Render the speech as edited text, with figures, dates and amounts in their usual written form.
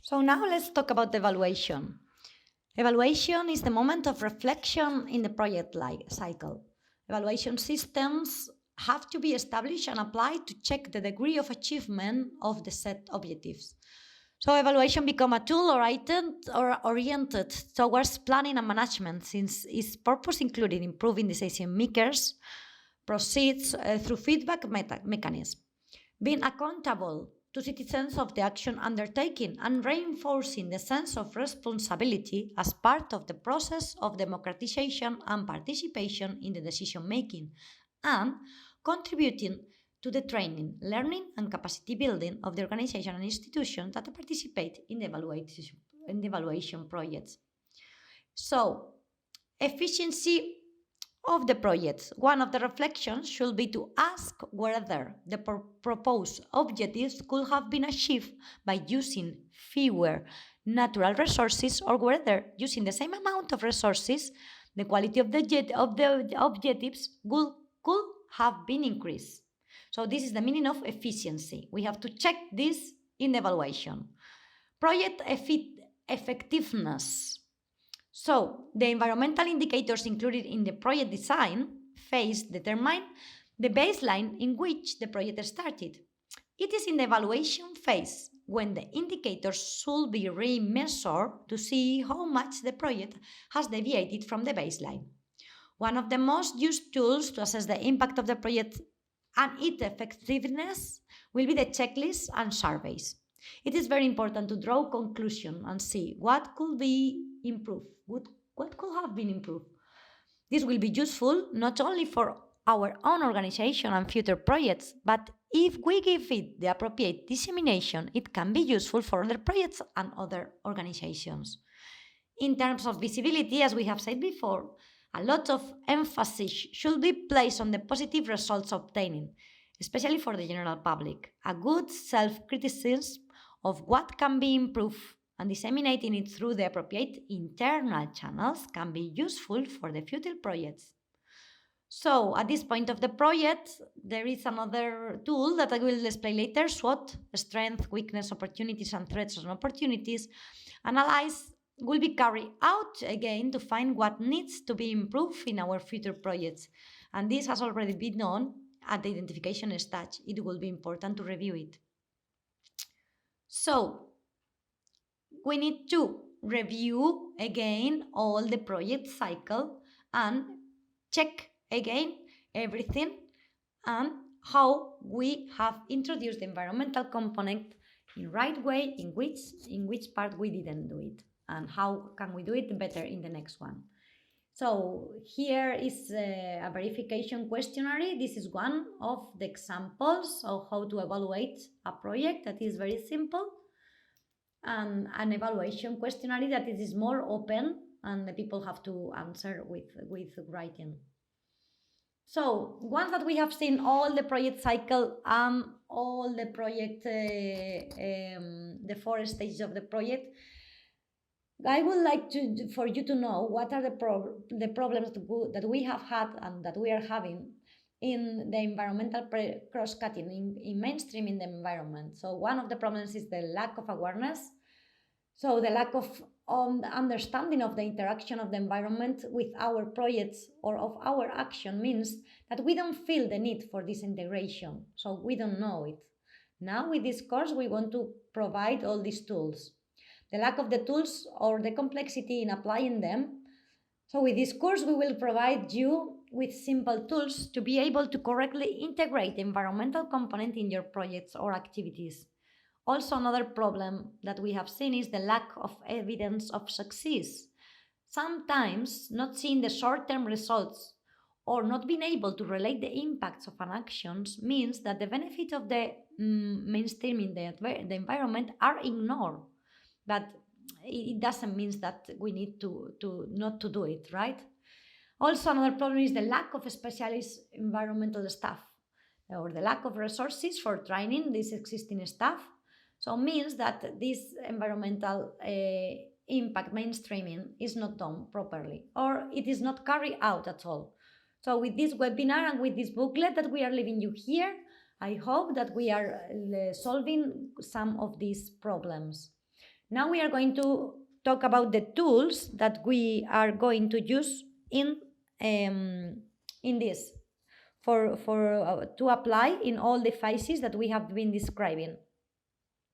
So now let's talk about evaluation. Evaluation is the moment of reflection in the project cycle. Evaluation systems have to be established and applied to check the degree of achievement of the set objectives. So evaluation become a tool oriented towards planning and management, since its purpose included improving decision makers proceeds through feedback mechanism, being accountable to citizens of the action undertaken and reinforcing the sense of responsibility as part of the process of democratization and participation in the decision making, and contributing to the training, learning, and capacity building of the organization and institutions that participate in the evaluation projects. So, efficiency of the project. One of the reflections should be to ask whether the proposed objectives could have been achieved by using fewer natural resources, or whether using the same amount of resources, the quality of the objectives could have been increased. So this is the meaning of efficiency. We have to check this in the evaluation. Project effectiveness. So the environmental indicators included in the project design phase determine the baseline in which the project started. It is in the evaluation phase when the indicators should be remeasured to see how much the project has deviated from the baseline. One of the most used tools to assess the impact of the project and its effectiveness will be the checklists and surveys. It is very important to draw conclusions and see what could be improved, what could have been improved. This will be useful not only for our own organization and future projects, but if we give it the appropriate dissemination, it can be useful for other projects and other organizations. In terms of visibility, as we have said before, a lot of emphasis should be placed on the positive results obtained, especially for the general public. A good self-criticism of what can be improved and disseminating it through the appropriate internal channels can be useful for the future projects. So at this point of the project, there is another tool that I will explain later, SWOT, strength, weakness, opportunities and threats and opportunities. Analyze will be carried out again to find what needs to be improved in our future projects. And this has already been done at the identification stage. It will be important to review it. So we need to review again all the project cycle and check again everything and how we have introduced the environmental component in the right way, in which part we didn't do it, and how can we do it better in the next one. So here is a verification questionnaire. This is one of the examples of how to evaluate a project that is very simple. And an evaluation questionnaire that is more open and the people have to answer with writing. So once that we have seen all the project cycle and all the project, the 4 stages of the project, I would like for you to know what are the problems that we have had and that we are having in the environmental cross-cutting, in mainstreaming the environment. So one of the problems is the lack of awareness. So the lack of understanding of the interaction of the environment with our projects or of our action means that we don't feel the need for this integration. So we don't know it. Now with this course, we want to provide all these tools. The lack of the tools or the complexity in applying them. So with this course, we will provide you with simple tools to be able to correctly integrate the environmental component in your projects or activities. Also, another problem that we have seen is the lack of evidence of success. Sometimes not seeing the short-term results or not being able to relate the impacts of an action means that the benefit of the mainstreaming the environment are ignored. But it doesn't mean that we need to not to do it, right? Also, another problem is the lack of specialist environmental staff or the lack of resources for training this existing staff. So it means that this environmental impact mainstreaming is not done properly or it is not carried out at all. So with this webinar and with this booklet that we are leaving you here, I hope that we are solving some of these problems. Now we are going to talk about the tools that we are going to use in this for to apply in all the phases that we have been describing.